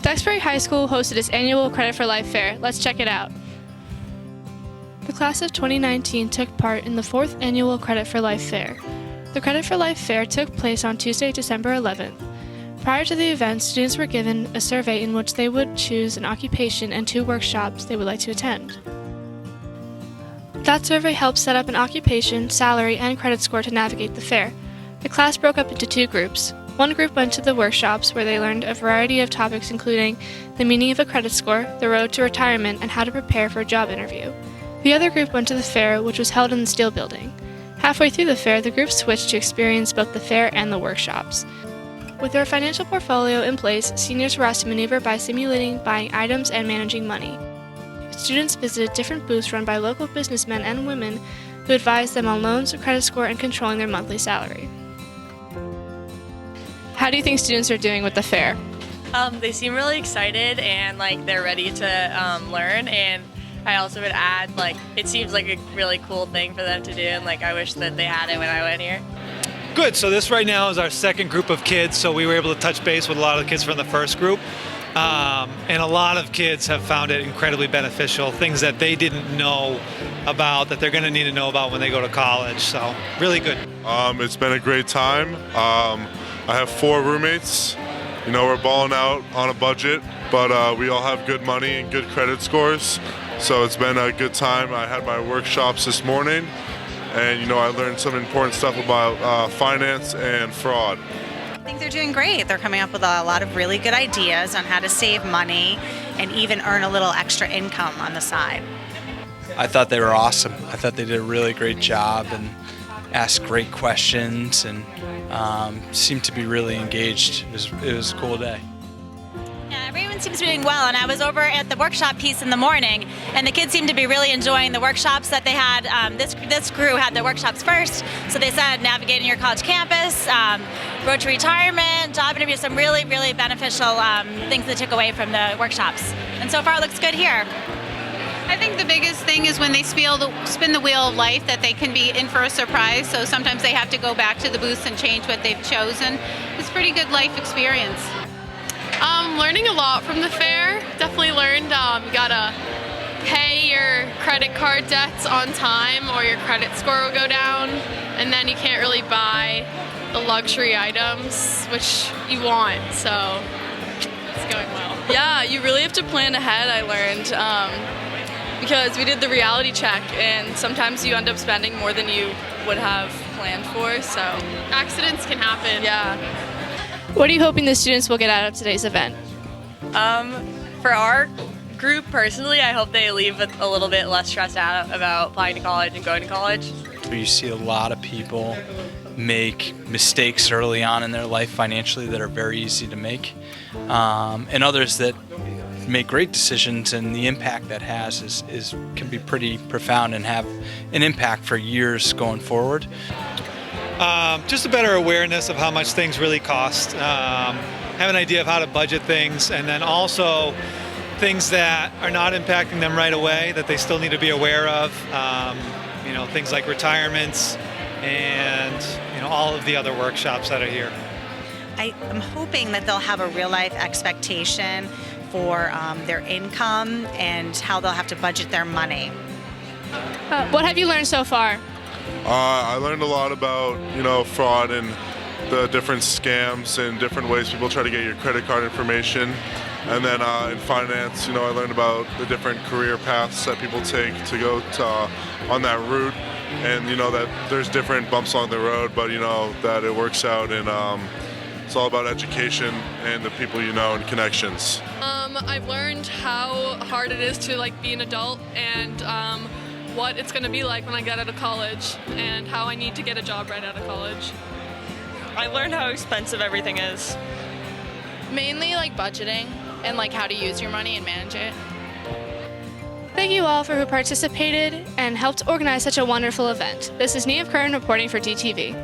Duxbury High School hosted its annual Credit for Life Fair. Let's check it out. The class of 2019 took part in the 4th annual Credit for Life Fair. The Credit for Life Fair took place on Tuesday, December 11th. Prior to the event, students were given a survey in which they would choose an occupation and 2 workshops they would like to attend. That survey helped set up an occupation, salary, and credit score to navigate the fair. The class broke up into 2 groups. One group went to the workshops where they learned a variety of topics including the meaning of a credit score, the road to retirement, and how to prepare for a job interview. The other group went to the fair, which was held in the Steel Building. Halfway through the fair, the group switched to experience both the fair and the workshops. With their financial portfolio in place, seniors were asked to maneuver by simulating buying items and managing money. Students visited different booths run by local businessmen and women who advised them on loans, credit score, and controlling their monthly salary. How do you think students are doing with the fair? They seem really excited and they're ready to learn, and I also would add it seems like a really cool thing for them to do, and I wish that they had it when I went here. Good. So this right now is our second group of kids, so we were able to touch base with a lot of the kids from the first group. And a lot of kids have found it incredibly beneficial, things that they didn't know about that they're going to need to know about when they go to college. So really good. It's been a great time. I have 4 roommates. You know, we're balling out on a budget, but we all have good money and good credit scores. So it's been a good time. I had my workshops this morning, and I learned some important stuff about finance and fraud. I think they're doing great. They're coming up with a lot of really good ideas on how to save money and even earn a little extra income on the side. I thought they were awesome. I thought they did a really great job and asked great questions and seemed to be really engaged. It was a cool day. Yeah, everyone seems to be doing well, and I was over at the workshop piece in the morning, and the kids seemed to be really enjoying the workshops that they had. This crew had the workshops first, so they said navigating your college campus, road to retirement, job interviews, some really, really beneficial things they took away from the workshops. And so far it looks good here. I think the biggest thing is when they spin the wheel of life, that they can be in for a surprise, so sometimes they have to go back to the booths and change what they've chosen. It's a pretty good life experience. Learning a lot from the fair. Definitely learned you gotta pay your credit card debts on time or your credit score will go down, and then you can't really buy the luxury items which you want, so it's going well. Yeah, you really have to plan ahead, I learned, because we did the reality check and sometimes you end up spending more than you would have planned for, so. Accidents can happen. Yeah. What are you hoping the students will get out of today's event? For our group personally, I hope they leave with a little bit less stressed out about applying to college and going to college. You see a lot of people make mistakes early on in their life financially that are very easy to make, and others that make great decisions, and the impact that has can be pretty profound and have an impact for years going forward. Just a better awareness of how much things really cost, have an idea of how to budget things, and then also things that are not impacting them right away that they still need to be aware of, things like retirements and all of the other workshops that are here. I'm hoping that they'll have a real life expectation for their income and how they'll have to budget their money. What have you learned so far? I learned a lot about, fraud and the different scams and different ways people try to get your credit card information. And then in finance, I learned about the different career paths that people take to go on that route. And, that there's different bumps along the road, but, that it works out. And it's all about education and the people and connections. I've learned how hard it is to be an adult and what it's going to be like when I get out of college and how I need to get a job right out of college. I learned how expensive everything is. Mainly budgeting and how to use your money and manage it. Thank you all for who participated and helped organize such a wonderful event. This is Nia Curran reporting for DTV.